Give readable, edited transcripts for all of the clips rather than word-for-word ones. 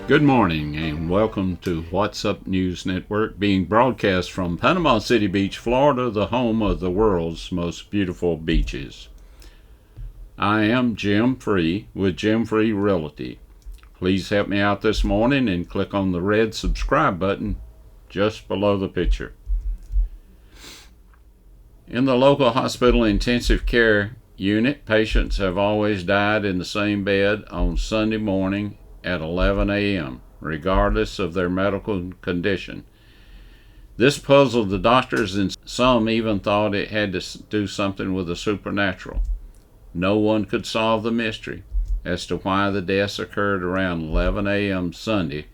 Good morning and welcome to What's Up News Network, being broadcast from Panama City Beach, Florida, the home of the world's most beautiful beaches. I am Jim Free with Jim Free Realty. Please help me out this morning and click on the red subscribe button just below the picture. In the local hospital intensive care unit, patients have always died in the same bed on Sunday morning at 11 a.m., regardless of their medical condition. This puzzled the doctors, and some even thought it had to do something with the supernatural. No one could solve the mystery as to why the deaths occurred around 11 a.m. Sunday,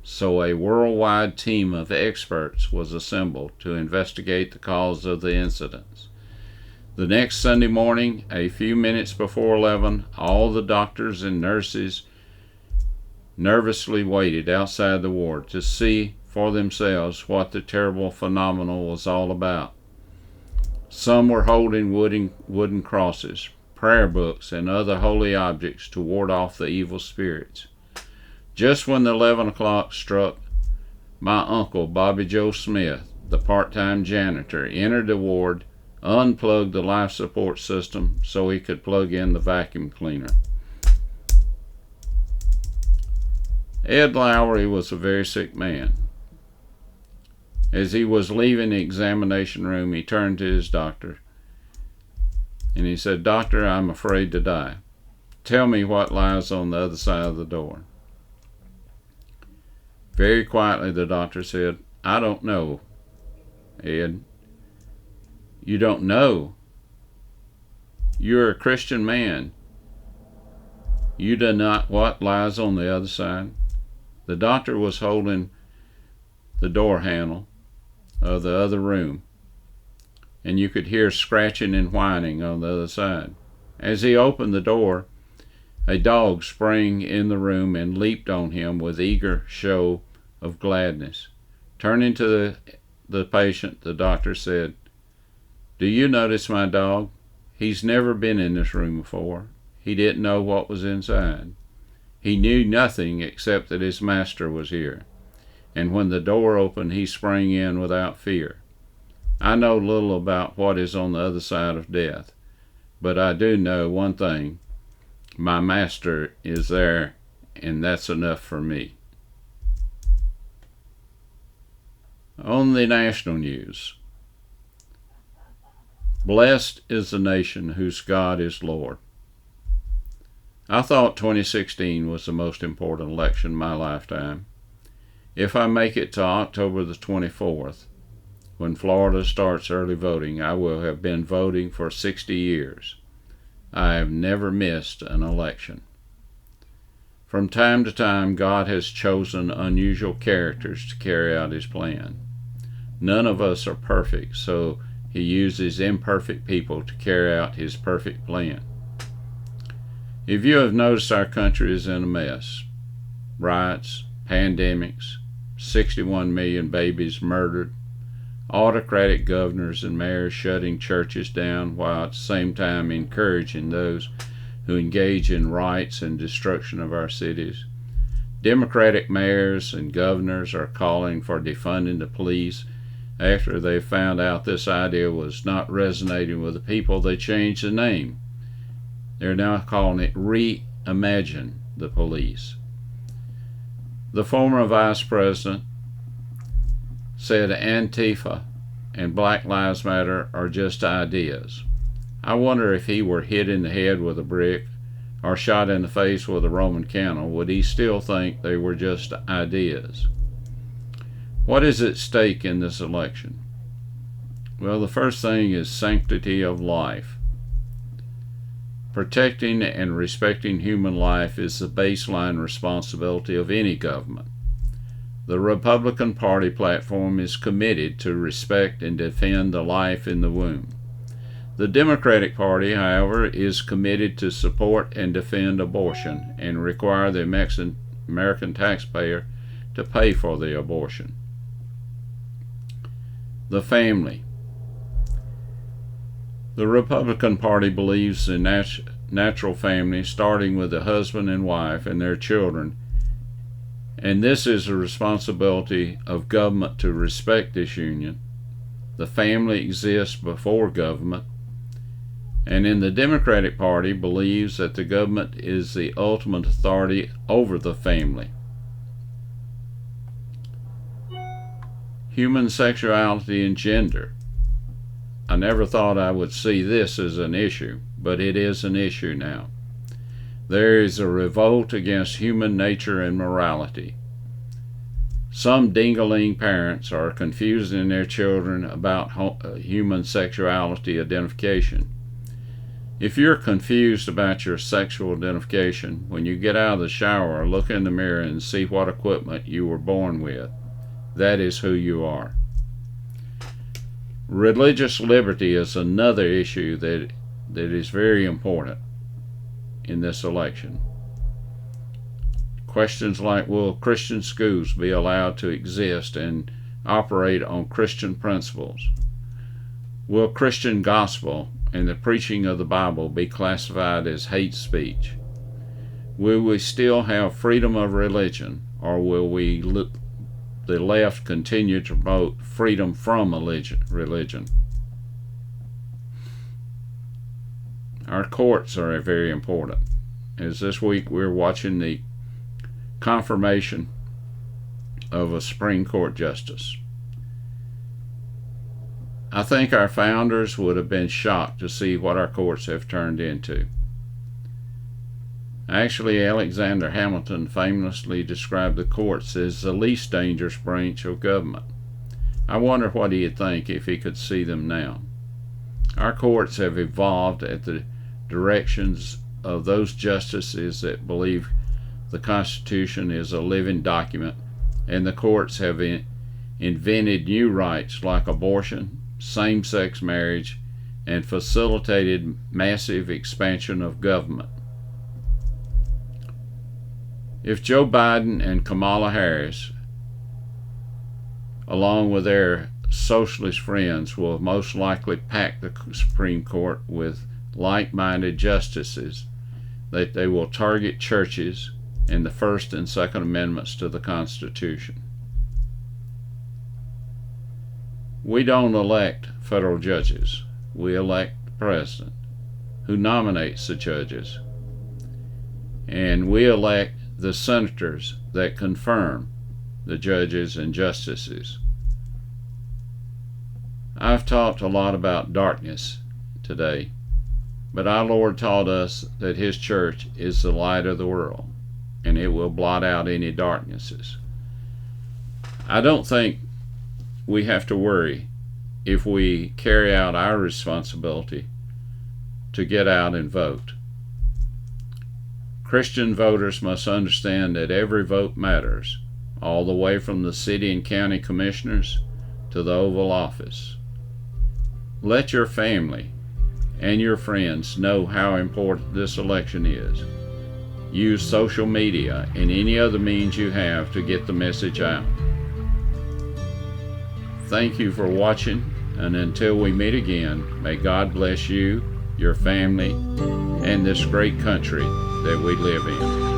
so a worldwide team of experts was assembled to investigate the cause of the incidents. The next Sunday morning, a few minutes before 11, all the doctors and nurses nervously waited outside the ward to see for themselves what the terrible phenomenon was all about. Some were holding wooden crosses, prayer books, and other holy objects to ward off the evil spirits. Just when the 11 o'clock struck, my uncle, Bobby Joe Smith, the part-time janitor, entered the ward, unplugged the life support system so he could plug in the vacuum cleaner. Ed Lowry was a very sick man. As he was leaving the examination room, he turned to his doctor and he said, "Doctor, I'm afraid to die. Tell me what lies on the other side of the door." Very quietly, the doctor said, "I don't know, Ed." "You don't know? You're a Christian man. You do not what lies on the other side?" The doctor was holding the door handle of the other room, and you could hear scratching and whining on the other side. As he opened the door, a dog sprang in the room and leaped on him with eager show of gladness. Turning to the patient, the doctor said, "Do you notice my dog? He's never been in this room before. He didn't know what was inside. He knew nothing except that his master was here, and when the door opened, he sprang in without fear. I know little about what is on the other side of death, but I do know one thing. My master is there, and that's enough for me." On the national news, blessed is the nation whose God is Lord. I thought 2016 was the most important election in my lifetime. If I make it to October the 24th, when Florida starts early voting, I will have been voting for 60 years. I have never missed an election. From time to time, God has chosen unusual characters to carry out his plan. None of us are perfect, so he uses imperfect people to carry out his perfect plan. If you have noticed, our country is in a mess. Riots, pandemics, 61 million babies murdered, autocratic governors and mayors shutting churches down while at the same time encouraging those who engage in riots and destruction of our cities. Democratic mayors and governors are calling for defunding the police. After they found out this idea was not resonating with the people, they changed the name. They're now calling it Reimagine the Police. The former vice president said Antifa and Black Lives Matter are just ideas. I wonder if he were hit in the head with a brick or shot in the face with a Roman candle, would he still think they were just ideas? What is at stake in this election? Well, the first thing is sanctity of life. Protecting and respecting human life is the baseline responsibility of any government. The Republican Party platform is committed to respect and defend the life in the womb. The Democratic Party, however, is committed to support and defend abortion and require the American taxpayer to pay for the abortion. The family. The Republican Party believes in natural family, starting with the husband and wife and their children, And this is a responsibility of government to respect this union. The family exists before government, and in the Democratic Party believes that the government is the ultimate authority over the family. Human sexuality and gender. I never thought I would see this as an issue, but it is an issue now. There is a revolt against human nature and morality. Some ding-a-ling parents are confusing their children about human sexuality identification. If you're confused about your sexual identification, when you get out of the shower, look in the mirror and see what equipment you were born with. That is who you are. Religious liberty is another issue that is very important in this election. Questions like, will Christian schools be allowed to exist and operate on Christian principles? Will Christian gospel and the preaching of the Bible be classified as hate speech? Will we still have freedom of religion, or will the left continue to promote freedom from religion? Our courts are very important. As this week we're watching the confirmation of a Supreme Court justice. I think our founders would have been shocked to see what our courts have turned into. Actually, Alexander Hamilton famously described the courts as the least dangerous branch of government. I wonder what he'd think if he could see them now. Our courts have evolved at the directions of those justices that believe the Constitution is a living document, and the courts have invented new rights like abortion, same-sex marriage, and facilitated massive expansion of government. If Joe Biden and Kamala Harris, along with their socialist friends, will most likely pack the Supreme Court with like-minded justices, that they will target churches and the First and Second Amendments to the Constitution. We don't elect federal judges. We elect the president, who nominates the judges. And we elect the senators that confirm the judges and justices. I've talked a lot about darkness today, but our Lord taught us that His church is the light of the world, and it will blot out any darknesses. I don't think we have to worry if we carry out our responsibility to get out and vote. Christian voters must understand that every vote matters, all the way from the city and county commissioners to the Oval Office. Let your family and your friends know how important this election is. Use social media and any other means you have to get the message out. Thank you for watching, and until we meet again, may God bless you, your family, and this great country that we live in.